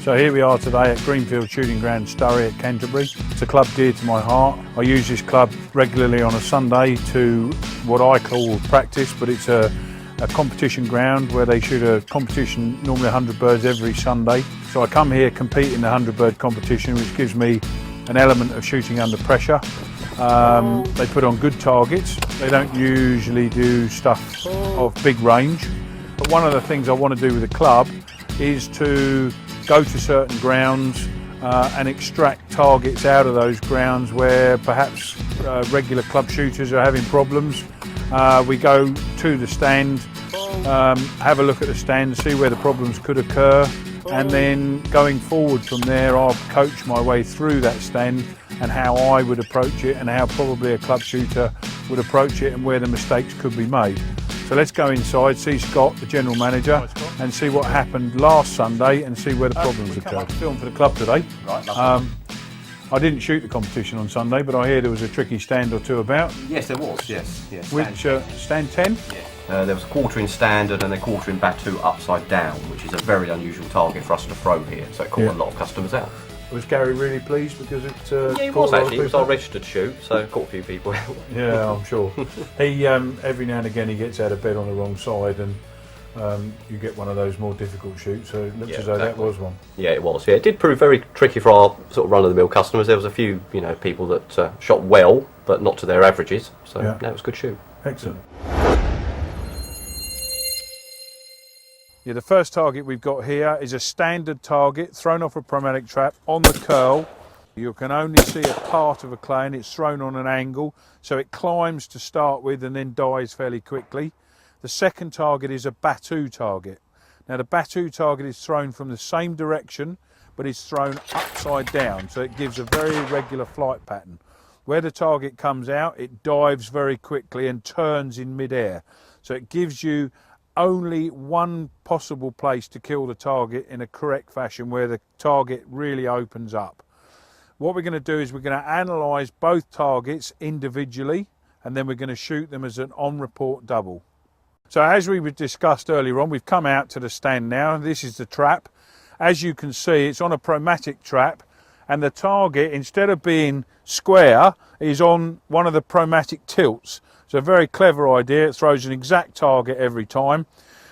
So here we are today at Greenfield Shooting Ground, Sturry at Canterbury. It's a club dear to my heart. I use this club regularly on a Sunday to what I call practice, but it's a competition ground where they shoot a competition, normally 100 birds every Sunday. So I come here, compete in the 100 bird competition, which gives me an element of shooting under pressure. They put on good targets. They don't usually do stuff of big range. But one of the things I want to do with the club is to go to certain grounds and extract targets out of those grounds where perhaps regular club shooters are having problems. We go to the stand, have a look at the stand, see where the problems could occur, and then going forward from there I'll coach my way through that stand and how I would approach it and how probably a club shooter would approach it and where the mistakes could be made. So let's go inside, see Scott, the general manager, and see what happened last Sunday and see where the problems occurred. Film for the club today. Right, I didn't shoot the competition on Sunday, but I hear there was a tricky stand or two about. Yes, there was, yes. Which, stand 10? Yeah. There was a quarter in standard and a quarter in Batou upside down, which is a very unusual target for us to throw here, so it caught a lot of customers out. Was Gary really pleased because it yeah, he was actually. It was our registered shoot, so it caught a few people out. Yeah, I'm sure. He every now and again he gets out of bed on the wrong side, and you get one of those more difficult shoots. So it looks as though that was one. Yeah, it was. Yeah, it did prove very tricky for our sort of run-of-the-mill customers. There was a few, people that shot well, but not to their averages. So yeah, it was a good shoot. Excellent. Yeah, the first target we've got here is a standard target thrown off a chromatic trap on the curl. You can only see a part of a clay and it's thrown on an angle, so it climbs to start with and then dies fairly quickly. The second target is a Batou target. Now the Batou target is thrown from the same direction, but it's thrown upside down, so it gives a very irregular flight pattern. Where the target comes out, it dives very quickly and turns in mid-air, so it gives you only one possible place to kill the target in a correct fashion where the target really opens up. What we're going to do is we're going to analyse both targets individually and then we're going to shoot them as an on-report double. So as we discussed earlier on, we've come out to the stand now. This is the trap. As you can see, it's on a chromatic trap and the target, instead of being square, is on one of the chromatic tilts. It's a very clever idea. It throws an exact target every time.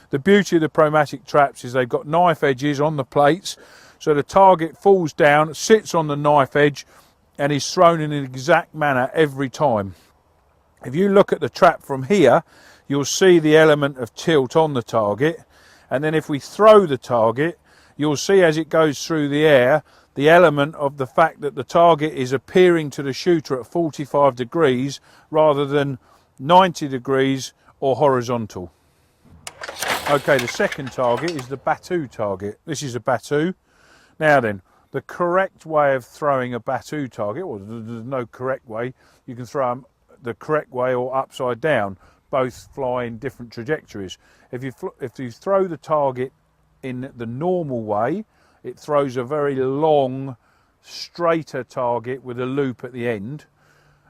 The beauty of the chromatic traps is they've got knife edges on the plates, so the target falls down, sits on the knife edge and is thrown in an exact manner every time. If you look at the trap from here, you'll see the element of tilt on the target, and then if we throw the target, you'll see as it goes through the air the element of the fact that the target is appearing to the shooter at 45 degrees rather than 90 degrees or horizontal. Okay, the second target is the Batou target. This is a Batou. Now then, the correct way of throwing a Batou target, well, there's no correct way. You can throw them the correct way or upside down. Both fly in different trajectories. If you throw the target in the normal way, it throws a very long, straighter target with a loop at the end.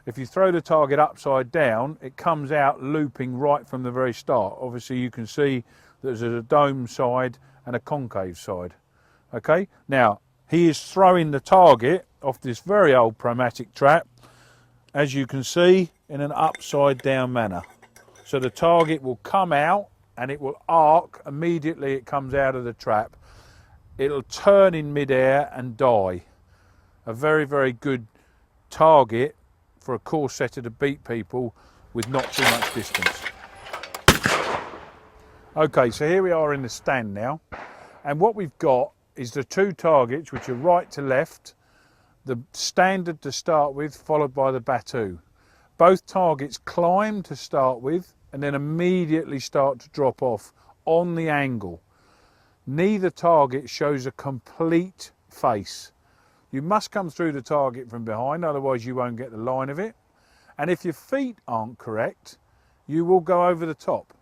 If you throw the target upside down, it comes out looping right from the very start. Obviously you can see there's a dome side and a concave side. Okay, now he is throwing the target off this very old chromatic trap, as you can see, in an upside down manner. So the target will come out and it will arc immediately it comes out of the trap. It'll turn in mid-air and die. A very, very good target for a course setter to beat people with not too much distance. Okay, so here we are in the stand now, and what we've got is the two targets which are right to left, the standard to start with followed by the Batou. Both targets climb to start with and then immediately start to drop off on the angle. Neither target shows a complete face. You must come through the target from behind, otherwise you won't get the line of it. And if your feet aren't correct, you will go over the top.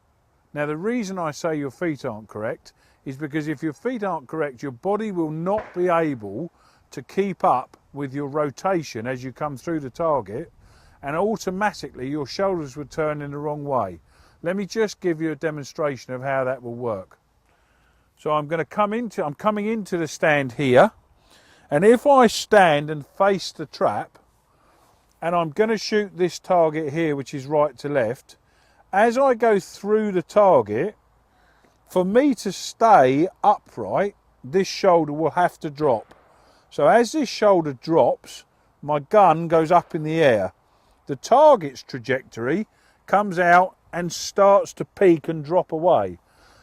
Now the reason I say your feet aren't correct is because if your feet aren't correct, your body will not be able to keep up with your rotation as you come through the target, and automatically your shoulders would turn in the wrong way. Let me just give you a demonstration of how that will work. So I'm coming into the stand here, and if I stand and face the trap, and I'm going to shoot this target here, which is right to left, as I go through the target, for me to stay upright, this shoulder will have to drop. So as this shoulder drops, my gun goes up in the air. The target's trajectory comes out and starts to peak and drop away.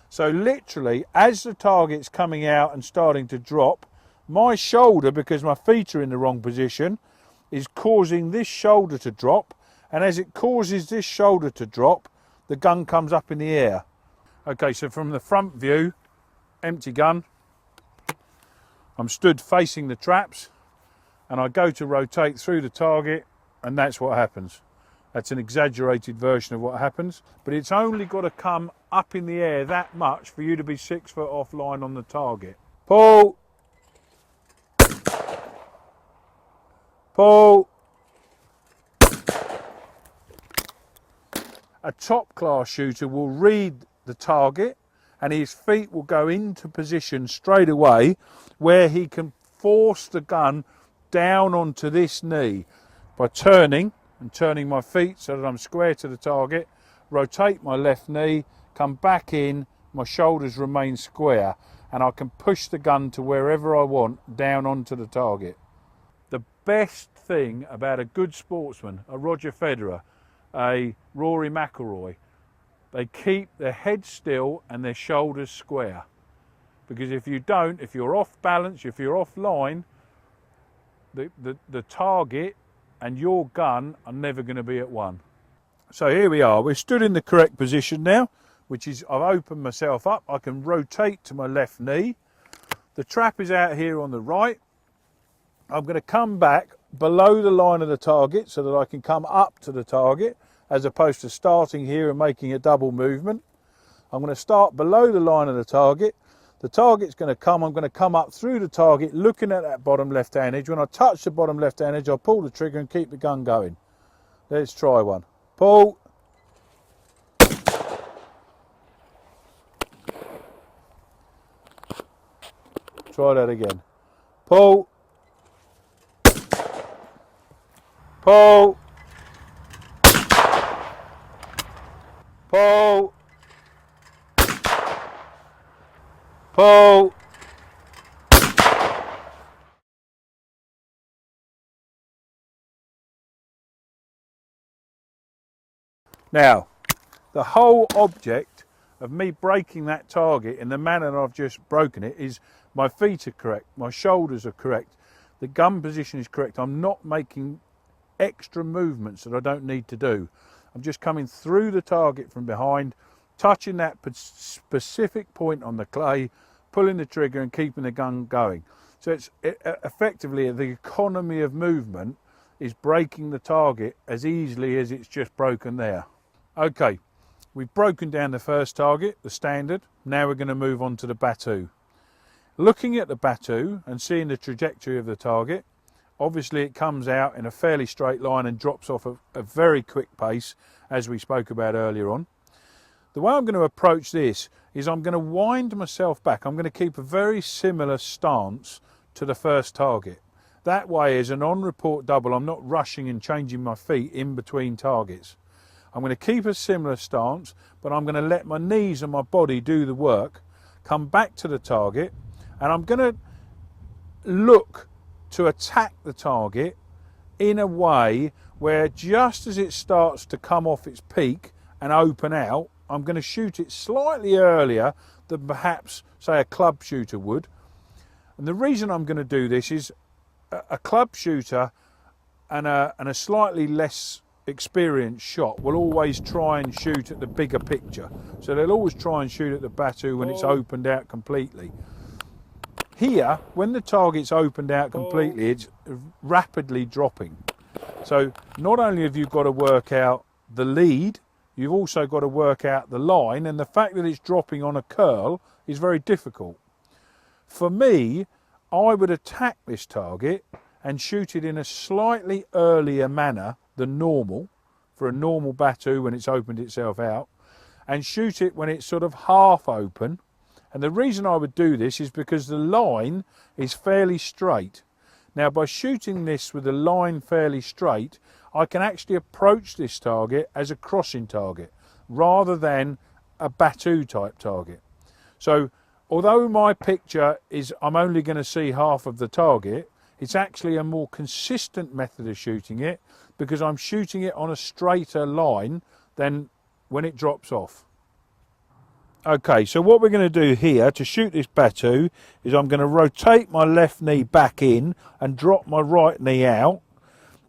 So literally, as the target's coming out and starting to drop, my shoulder, because my feet are in the wrong position, is causing this shoulder to drop. And as it causes this shoulder to drop, the gun comes up in the air. Okay, so from the front view, empty gun, I'm stood facing the traps, and I go to rotate through the target, and that's what happens. That's an exaggerated version of what happens, but it's only got to come up in the air that much for you to be 6 foot offline on the target. Pull. Pull. A top class shooter will read the target, and his feet will go into position straight away where he can force the gun down onto this knee by turning my feet so that I'm square to the target, rotate my left knee, come back in, my shoulders remain square, and I can push the gun to wherever I want down onto the target. The best thing about a good sportsman, a Roger Federer, a Rory McIlroy, they keep their head still and their shoulders square. Because if you don't, if you're off balance, if you're offline, the target and your gun are never going to be at one. So here we are, we're stood in the correct position now, which is I've opened myself up, I can rotate to my left knee. The trap is out here on the right. I'm going to come back below the line of the target so that I can come up to the target, as opposed to starting here and making a double movement. I'm going to start below the line of the target. The target's going to come, I'm going to come up through the target looking at that bottom left hand edge. When I touch the bottom left hand edge, I'll pull the trigger and keep the gun going. Let's try one. Pull. Try that again. Pull. Pull. Pull. Pull. Now, the whole object of me breaking that target in the manner that I've just broken it is my feet are correct, my shoulders are correct, the gun position is correct. I'm not making extra movements that I don't need to do. I'm just coming through the target from behind, touching that specific point on the clay, pulling the trigger and keeping the gun going. So it's effectively the economy of movement is breaking the target as easily as it's just broken there. Okay, we've broken down the first target, the standard. Now we're going to move on to the Batou. Looking at the Batou and seeing the trajectory of the target, obviously it comes out in a fairly straight line and drops off at a very quick pace, as we spoke about earlier on. The way I'm going to approach this is I'm going to wind myself back. I'm going to keep a very similar stance to the first target. That way, as an on-report double, I'm not rushing and changing my feet in between targets. I'm going to keep a similar stance, but I'm going to let my knees and my body do the work, come back to the target, and I'm going to look to attack the target in a way where just as it starts to come off its peak and open out, I'm going to shoot it slightly earlier than perhaps, say, a club shooter would. And the reason I'm going to do this is a club shooter and a slightly less experienced shot will always try and shoot at the bigger picture. So they'll always try and shoot at the Batou when it's opened out completely. Here, when the target's opened out completely, it's rapidly dropping. So not only have you got to work out the lead, you've also got to work out the line, and the fact that it's dropping on a curl is very difficult. For me, I would attack this target and shoot it in a slightly earlier manner than normal, for a normal Batou when it's opened itself out, and shoot it when it's sort of half open, And the reason I would do this is because the line is fairly straight. Now by shooting this with the line fairly straight, I can actually approach this target as a crossing target rather than a Batou type target. So although my picture is I'm only going to see half of the target, it's actually a more consistent method of shooting it because I'm shooting it on a straighter line than when it drops off. Okay, so what we're going to do here to shoot this Batou is I'm going to rotate my left knee back in and drop my right knee out.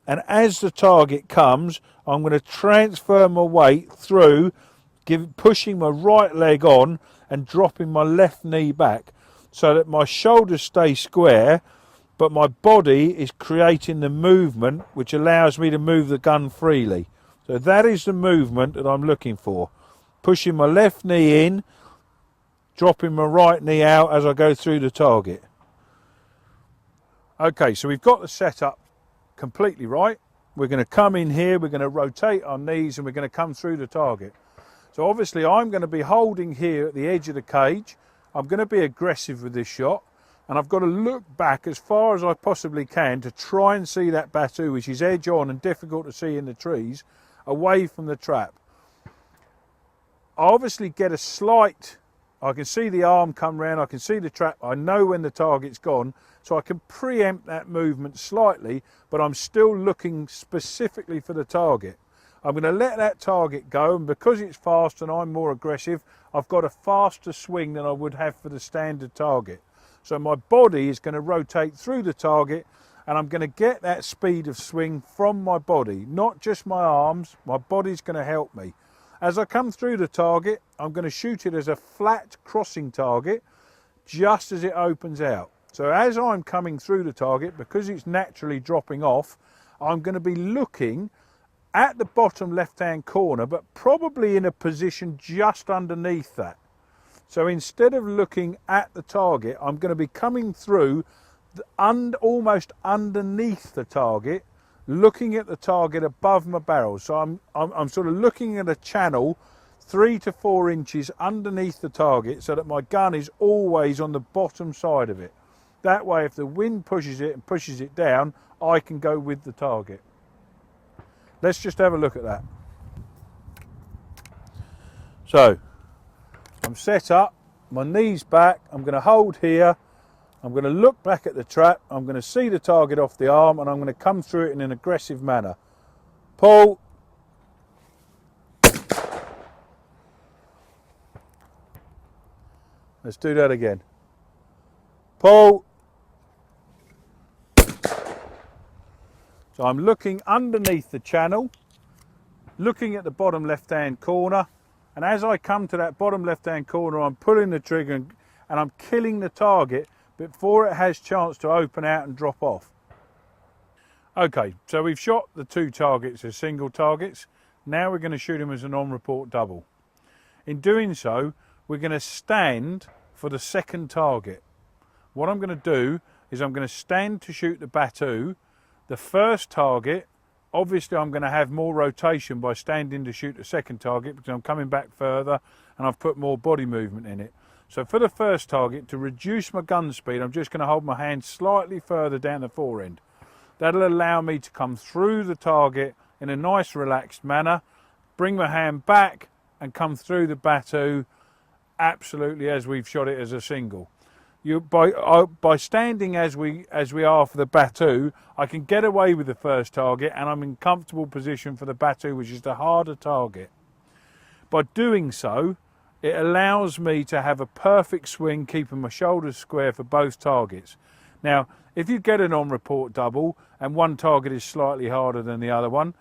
And as the target comes, I'm going to transfer my weight through, pushing my right leg on and dropping my left knee back so that my shoulders stay square, but my body is creating the movement which allows me to move the gun freely. So that is the movement that I'm looking for. Pushing my left knee in, dropping my right knee out as I go through the target. Okay, so we've got the setup completely right. We're going to come in here, we're going to rotate our knees and we're going to come through the target. So obviously I'm going to be holding here at the edge of the cage. I'm going to be aggressive with this shot and I've got to look back as far as I possibly can to try and see that Batou, which is edge on and difficult to see in the trees, away from the trap. I obviously get a slight, I can see the arm come round, I can see the trap, I know when the target's gone, so I can preempt that movement slightly, but I'm still looking specifically for the target. I'm going to let that target go, and because it's fast and I'm more aggressive, I've got a faster swing than I would have for the standard target. So my body is going to rotate through the target, and I'm going to get that speed of swing from my body, not just my arms. My body's going to help me. As I come through the target, I'm going to shoot it as a flat crossing target just as it opens out. So as I'm coming through the target, because it's naturally dropping off, I'm going to be looking at the bottom left-hand corner, but probably in a position just underneath that. So instead of looking at the target, I'm going to be coming through almost underneath the target, looking at the target above my barrel. So I'm sort of looking at a channel 3 to 4 inches underneath the target so that my gun is always on the bottom side of it. That way, if the wind pushes it and pushes it down, I can go with the target. Let's just have a look at that. So I'm set up, my knees back, I'm going to hold here, I'm going to look back at the trap, I'm going to see the target off the arm, and I'm going to come through it in an aggressive manner. Pull. Let's do that again. Pull. So I'm looking underneath the channel, looking at the bottom left-hand corner, and as I come to that bottom left-hand corner, I'm pulling the trigger and I'm killing the target before it has chance to open out and drop off. Okay, so we've shot the 2 targets as single targets. Now we're going to shoot them as an on-report double. In doing so, we're going to stand for the second target. What I'm going to do is I'm going to stand to shoot the Batou. The first target, obviously I'm going to have more rotation by standing to shoot the second target because I'm coming back further and I've put more body movement in it. So for the first target, to reduce my gun speed, I'm just going to hold my hand slightly further down the forend. That'll allow me to come through the target in a nice relaxed manner, bring my hand back and come through the Batou absolutely as we've shot it as a single. By standing as we are for the Batou, I can get away with the first target and I'm in comfortable position for the Batou, which is the harder target. By doing so, it allows me to have a perfect swing, keeping my shoulders square for both targets. Now, if you get an on-report double and one target is slightly harder than the other one,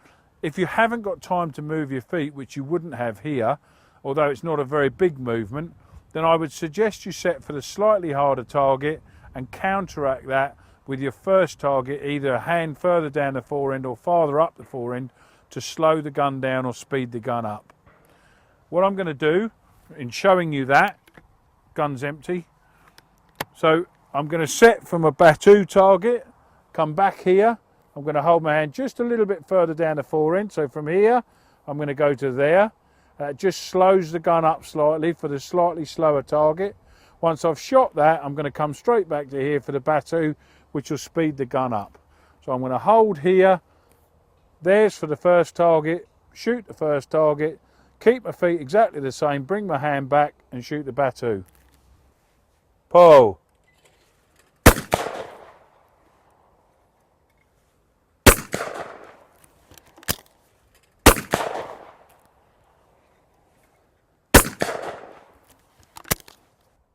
if you haven't got time to move your feet, which you wouldn't have here, although it's not a very big movement, then I would suggest you set for the slightly harder target and counteract that with your first target, either a hand further down the forend or farther up the forend to slow the gun down or speed the gun up. What I'm going to do in showing you that, gun's empty, so I'm going to set from a Batou target, come back here, I'm going to hold my hand just a little bit further down the forend, so from here I'm going to go to there. It just slows the gun up slightly for the slightly slower target. Once I've shot that, I'm going to come straight back to here for the Batou, which will speed the gun up. So I'm going to hold here, there's for the first target, shoot the first target, keep my feet exactly the same, bring my hand back and shoot the Batou. Pull.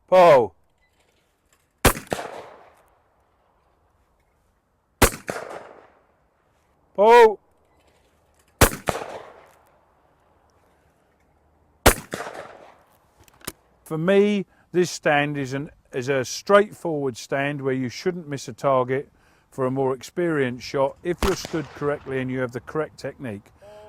Pull. Pull. For me, this stand is a straightforward stand where you shouldn't miss a target for a more experienced shot if you're stood correctly and you have the correct technique.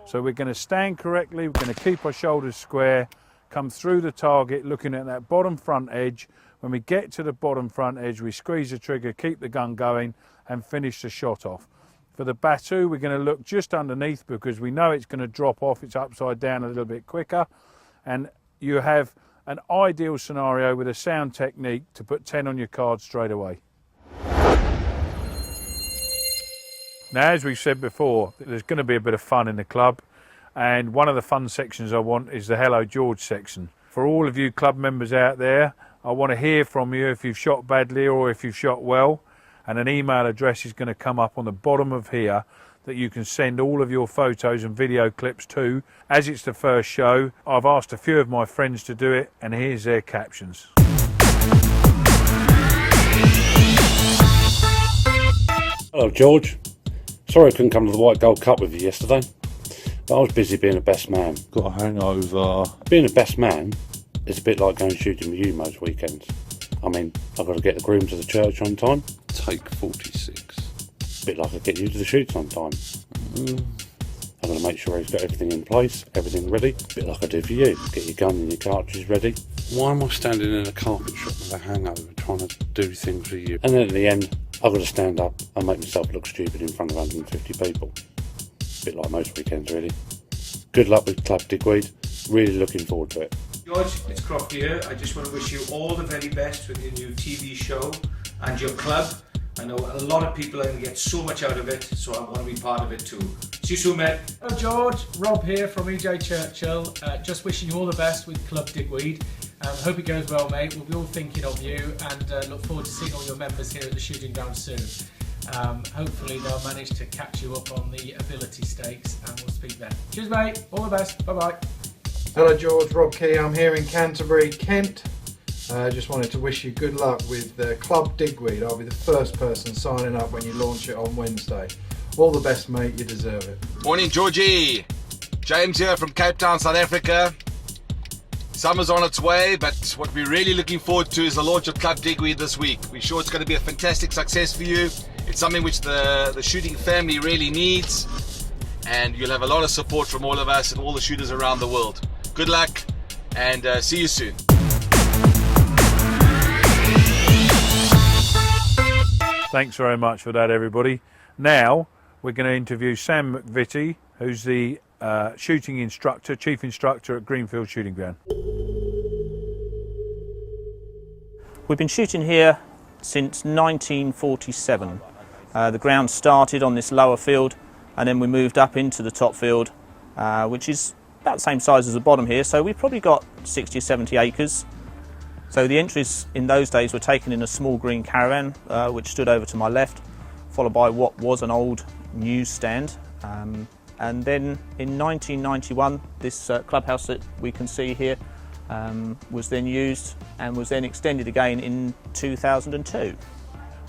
So we're going to stand correctly, we're going to keep our shoulders square, come through the target looking at that bottom front edge. When we get to the bottom front edge, we squeeze the trigger, keep the gun going and finish the shot off. For the Batou, we're going to look just underneath because we know it's going to drop off, it's upside down a little bit quicker, and you have an ideal scenario with a sound technique to put 10 on your card straight away. Now, as we've said before, there's going to be a bit of fun in the club, and one of the fun sections I want is the Hello George section. For all of you club members out there, I want to hear from you if you've shot badly or if you've shot well, and an email address is going to come up on the bottom of here that you can send all of your photos and video clips to. As it's the first show, I've asked a few of my friends to do it, and here's their captions. Hello George, sorry I couldn't come to the White Gold Cup with you yesterday, but I was busy being a best man. Got a hangover. Being a best man is a bit like going shooting with you most weekends. I mean, I've got to get the groom to the church on time. Take 46. A bit like I get you to the shoots on time. I've got to make sure he's got everything in place, everything ready. A bit like I do for you. Get your gun and your cartridges ready. Why am I standing in a carpet shop with a hangover trying to do things with you? And then at the end, I've got to stand up and make myself look stupid in front of 150 people. A bit like most weekends, really. Good luck with Club Digweed. Really looking forward to it. George, it's Croft here. I just want to wish you all the very best with your new TV show and your club. I know a lot of people are going to get so much out of it, so I want to be part of it too. See you soon, mate. Hello George, Rob here from EJ Churchill. Just wishing you all the best with Club Digweed. Hope it goes well, mate. We'll be all thinking of you and look forward to seeing all your members here at the shooting ground soon. Hopefully they'll manage to catch you up on the ability stakes and we'll speak then. Cheers, mate. All the best. Bye-bye. Hello George, Rob Key. I'm here in Canterbury, Kent. Just wanted to wish you good luck with Club Digweed. I'll be the first person signing up when you launch it on Wednesday. All the best, mate. You deserve it. Morning, Georgie. James here from Cape Town, South Africa. Summer's on its way, but what we're really looking forward to is the launch of Club Digweed this week. We're sure it's going to be a fantastic success for you. It's something which the shooting family really needs, and you'll have a lot of support from all of us and all the shooters around the world. Good luck, and see you soon. Thanks very much for that, everybody. Now we're going to interview Sam McVitie, who's the shooting instructor, chief instructor at Greenfield Shooting Ground. We've been shooting here since 1947. The ground started on this lower field and then we moved up into the top field, which is about the same size as the bottom here, so we've probably got 60 or 70 acres. So the entries in those days were taken in a small green caravan, which stood over to my left, followed by what was an old newsstand. And then in 1991, this clubhouse that we can see here was then used and was then extended again in 2002.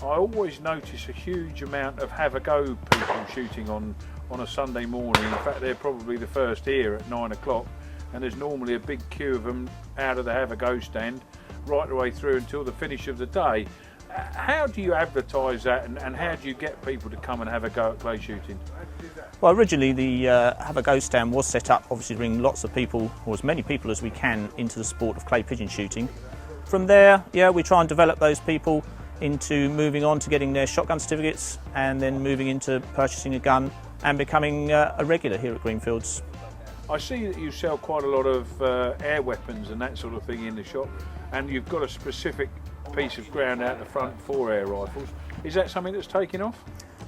I always notice a huge amount of have-a-go people shooting on a Sunday morning. In fact, they're probably the first here at 9 o'clock, and there's normally a big queue of them out of the have-a-go stand right the way through until the finish of the day. How do you advertise that, and how do you get people to come and have a go at clay shooting? Well, originally the Have a Go stand was set up obviously to bring lots of people, or as many people as we can, into the sport of clay pigeon shooting. From there, yeah, we try and develop those people into moving on to getting their shotgun certificates and then moving into purchasing a gun and becoming a regular here at Greenfields. I see that you sell quite a lot of air weapons and that sort of thing in the shop. and you've got a specific piece of ground out the front for air rifles. Is that something that's taking off?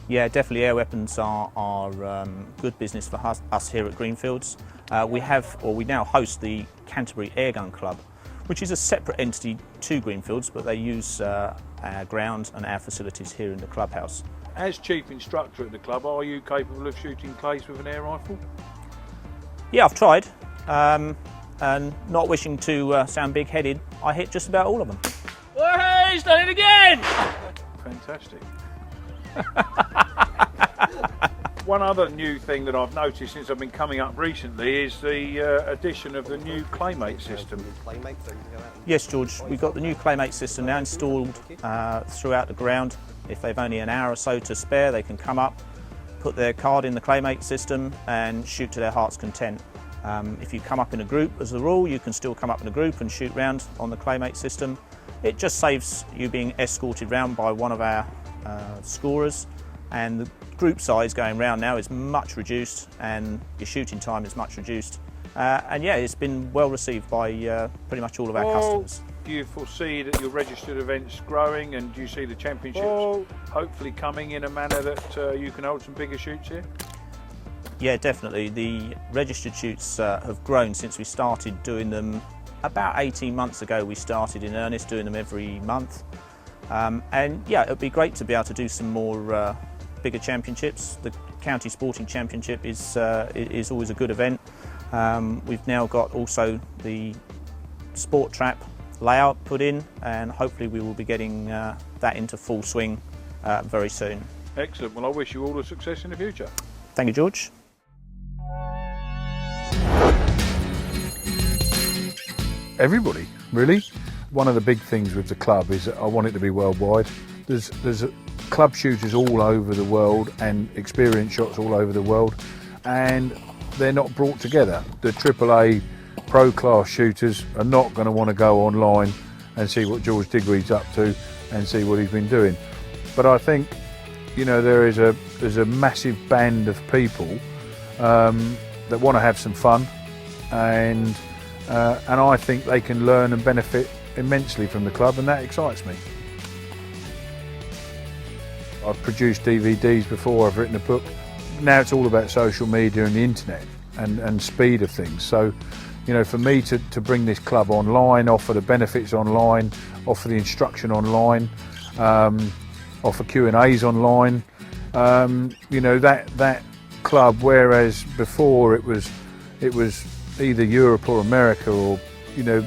Yeah, definitely air weapons are good business for us here at Greenfields. We now host the Canterbury Airgun Club, which is a separate entity to Greenfields, but they use our ground and our facilities here in the clubhouse. As chief instructor at the club, are you capable of shooting clays with an air rifle? Yeah, I've tried, and not wishing to sound big-headed, I hit just about all of them. Hey, he's done it again! Fantastic. One other new thing that I've noticed since I've been coming up recently is the addition of the new Claymate system. Yes, George, we've got the new Claymate system now installed throughout the ground. If they've only an hour or so to spare, they can come up, put their card in the Claymate system and shoot to their heart's content. If you come up in a group, as a rule, you can still come up in a group and shoot round on the Claymate system. It just saves you being escorted round by one of our scorers, and the group size going round now is much reduced and your shooting time is much reduced. And yeah, it's been well received by pretty much all of our customers. Do you foresee that your registered events growing, and do you see the championships hopefully coming in a manner that you can hold some bigger shoots here? Yeah, definitely. The registered shoots have grown since we started doing them. About 18 months ago we started in earnest doing them every month. And yeah, it would be great to be able to do some more bigger championships. The County Sporting Championship is always a good event. We've now got also the sport trap layout put in, and hopefully we will be getting that into full swing very soon. Excellent. Well, I wish you all the success in the future. Thank you, George. Everybody, really. One of the big things with the club is that I want it to be worldwide. There's club shooters all over the world and experienced shots all over the world, and they're not brought together. The AAA pro class shooters are not going to want to go online and see what George Digweed's up to and see what he's been doing. But I think, you know, there's a massive band of people that want to have some fun, and I think they can learn and benefit immensely from the club, and that excites me. I've produced DVDs before, I've written a book. Now it's all about social media and the internet and speed of things. So, you know, for me to bring this club online, offer the benefits online, offer the instruction online, offer Q&As online, you know, that club, whereas before it was either Europe or America or, you know,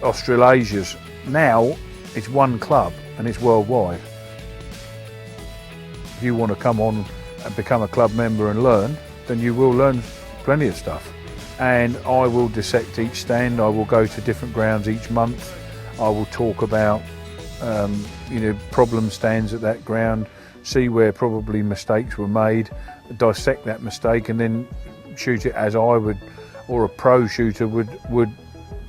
Australasia's, now it's one club and it's worldwide. If you want to come on and become a club member and learn, then you will learn plenty of stuff. And I will dissect each stand, I will go to different grounds each month, I will talk about you know, problem stands at that ground, see where probably mistakes were made, dissect that mistake and then shoot it as I would, or a pro shooter would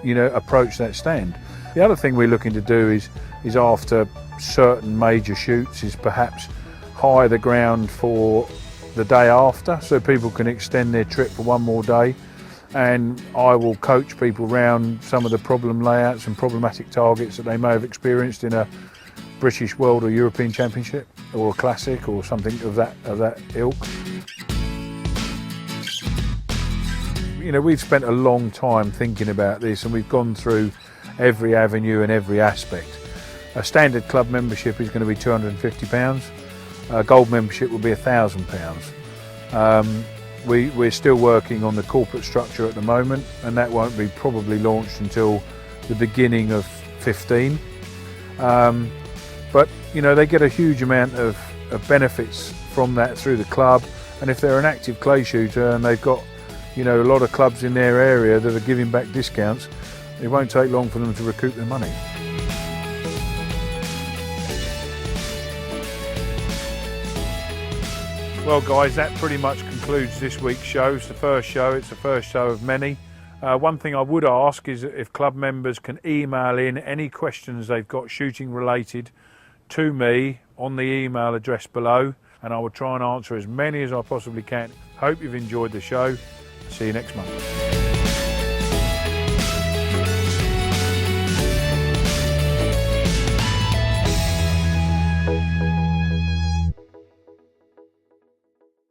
you know, approach that stand. The other thing we're looking to do is after certain major shoots is perhaps hire the ground for the day after, so people can extend their trip for one more day, and I will coach people around some of the problem layouts and problematic targets that they may have experienced in a British World or European Championship or a Classic or something of that ilk. You know, we've spent a long time thinking about this, and we've gone through every avenue and every aspect. A standard club membership is going to be £250. A gold membership will be £1,000. We're still working on the corporate structure at the moment, and that won't be probably launched until the beginning of 15. But you know, they get a huge amount of benefits from that through the club, and if they're an active clay shooter and they've got, you know, a lot of clubs in their area that are giving back discounts, it won't take long for them to recoup their money. Well guys, that pretty much concludes this week's show. It's the first show of many. One thing I would ask is if club members can email in any questions they've got shooting related to me on the email address below, and I will try and answer as many as I possibly can. Hope you've enjoyed the show. See you next month.